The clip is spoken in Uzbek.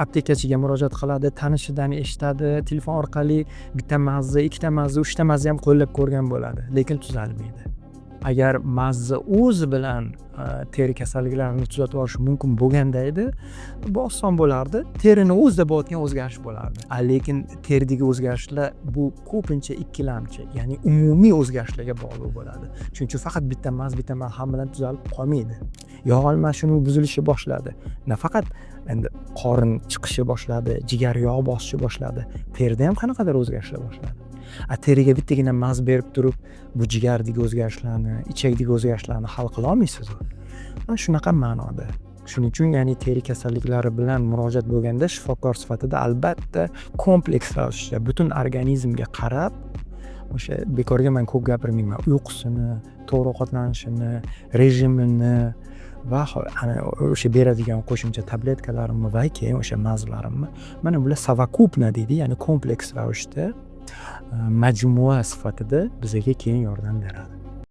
aptekachiga murojaat qiladi, tanishidan eshitadi, telefon orqali bitta mazza, ikkita mazza, uchta mazza ham qo'llab ko'rgan bo'ladi, lekin tuzalmaydi. Agar mazza o'zi bilan teri kasalliklarini tuzatib olish mumkin bo'lganda edi, bu oson bo'lardi. Terini o'zida bo'layotgan o'zgarish bo'lardi. Lekin teridagi o'zgarishlar bu ko'pincha ikkilamchi, ya'ni umumiy o'zgarishlarga bog'liq bo'ladi. Shuning uchun faqat bitta malham bilan tuzalib qolmaydi. Yog' almashinuvi buzilishi boshladi. Nafaqat endi qorin chiqishi boshladi, jigar yog' bosishi boshladi. Terida ham qanaqadir o'zgarishlar boshladi. Teriga bittagina maz berib turib, bu jigardagi o'zgarishlarni, ichakdagi o'zgarishlarni hal qila olmaysiz. Shunaqa ma'noda. Shuning uchun ya'ni teri kasalliklari bilan murojaat bo'lganda shifokor sifatida albatta kompleks ravishda butun organizmga qarab, o'sha bekorga men ko'p gapirmayman, uyqusini, to'g'ri ovqatlanishini, rejimini va o'sha beradigan qo'shimcha tabletkalarimni va keyin o'sha mazlarimni, mana bular savokupna deydi, ya'ni kompleks ravishda majmua sifatida bizga keyin yordam beradi.